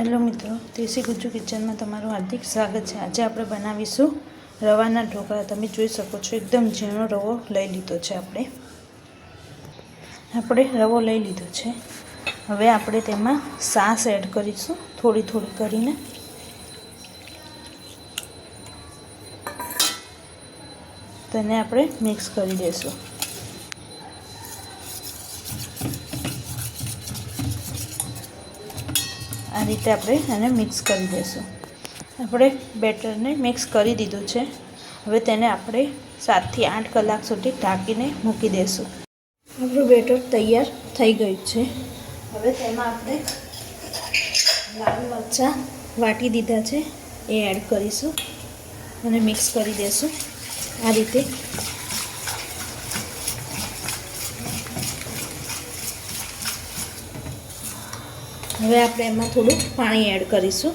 Hello મિત્રો, દેશી ગુજ્જુ કિચનમાં તમારું હાર્દિક સ્વાગત છે। આજે આપણે બનાવીશું રવાના ઢોકળા। તમે જોઈ શકો છો એકદમ ઝીણો રવો લઈ લીધો છે। આપણે રવો લઈ લીધો છે। હવે આપણે તેમાં છાશ એડ કરીશું થોડી થોડી કરીને। તેને આપણે મિક્સ કરી દઈશું। આ રીતે આપણે એને મિક્સ કરી દઈશું। આપણે બેટરને મિક્સ કરી દીધું છે। હવે તેને આપણે 7 થી 8 કલાક સુધી ઢાંકીને મૂકી દઈશું। આપણું બેટર તૈયાર થઈ ગયું છે। હવે તેમાં આપણે લાલ મરચાં વાટી દીધા છે એ એડ કરીશું અને મિક્સ કરી દઈશું આ રીતે। હવે આપણે એમાં થોડું પાણી એડ કરીશું।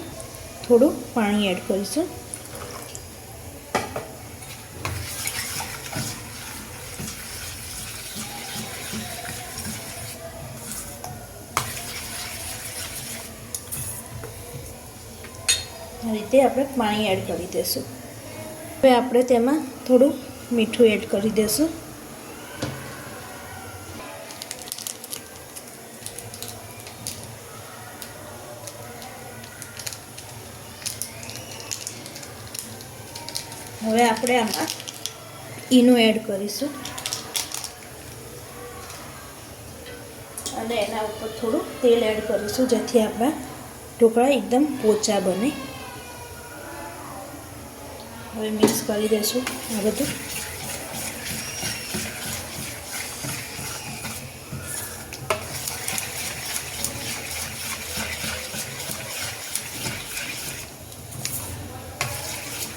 આ રીતે આપણે પાણી એડ કરી દઈશું। હવે આપણે તેમાં થોડું મીઠું એડ કરી દઈશું। હવે આપણે આમાં ઈનો એડ કરીશું અને એના ઉપર થોડું તેલ એડ કરીશું જેથી આપણા ઢોકળા એકદમ પોચા બને। હવે મિક્સ કરી દઈશું આ બધું।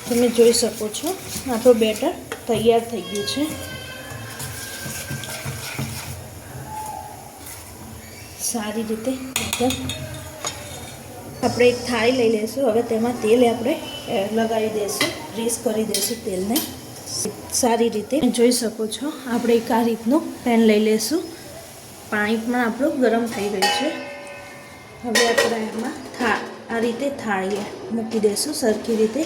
તમે જોઈ શકો છો આપણું બેટર તૈયાર થઈ ગયું છે। સારી રીતે એકદમ આપણે એક થાળી લઈ લઈશું। હવે તેમાં તેલ આપણે લગાવી દઈશું, ગ્રીસ કરી દઈશું તેલને સારી રીતે। જોઈ શકો છો આપણે એક આ રીતનું પેન લઈ લઈશું। પાણી પણ આપણું ગરમ થઈ ગયું છે। હવે આપણે એમાં આ રીતે થાળીએ મૂકી દઈશું સરખી રીતે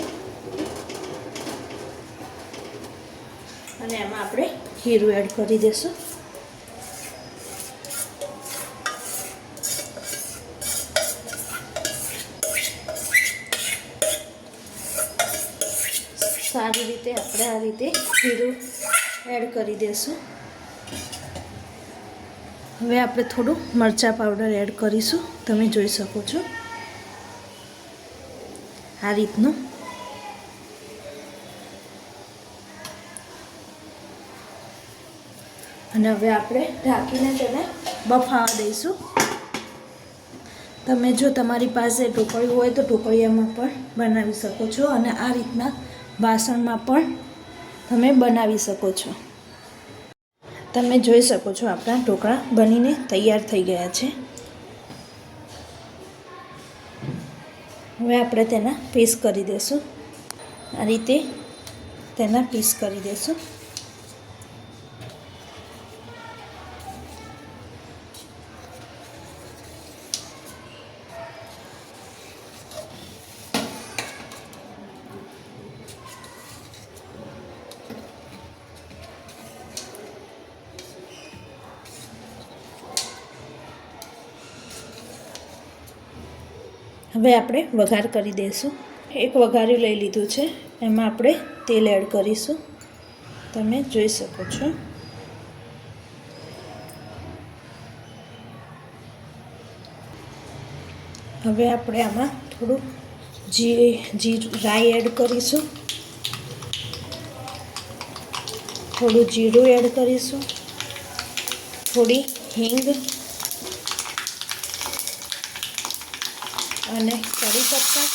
અને એમાં આપણે જીરું એડ કરી દઈશું। સારી રીતે આપણે આ રીતે જીરું એડ કરી દઈશું। હવે આપણે થોડું મરચાં પાવડર એડ કરીશું। તમે જોઈ શકો છો આ રીતનું। અને હવે આપણે ઢાંકીને તેને બફાવા દઈશું। તમે જો તમારી પાસે ઢોકળી હોય તો ઢોકળિયામાં પણ બનાવી શકો છો અને આ રીતના વાસણમાં પણ તમે બનાવી શકો છો। તમે જોઈ શકો છો આપણા ઢોકળા બનીને તૈયાર થઈ ગયા છે। હવે આપણે તેના પીસ કરી દઈશું આ રીતે તેના પીસ કરી દઈશું। હવે આપણે વઘાર કરી દઈશું। એક વઘાર્યું લઈ લીધું છે એમાં આપણે તેલ એડ કરીશું। તમે જોઈ શકો છો હવે આપણે આમાં થોડું રાઈ એડ કરીશું, થોડું જીરું એડ કરીશું, થોડી હિંગ અને કરી પત્તા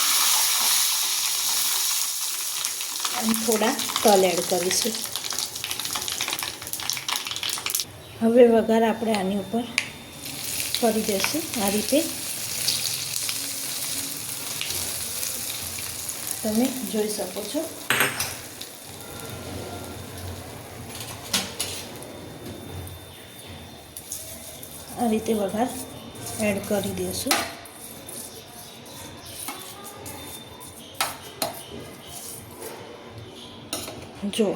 અને થોડા તલ એડ કરીશું। હવે વઘાર આપણે આની ઉપર કરી દઈશું આ રીતે। તમે જોઈ શકો છો આ રીતે વઘાર એડ કરી દઈશું। જુઓ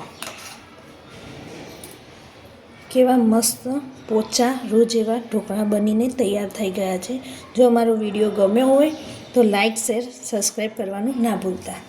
કેવા મસ્ત પોચા રોજ એવા ઢોકળા બનીને તૈયાર થઈ ગયા છે. જો અમારો વિડીયો ગમ્યો હોય તો લાઈક, શેર, સબસ્ક્રાઈબ કરવાનું ના ભૂલતા.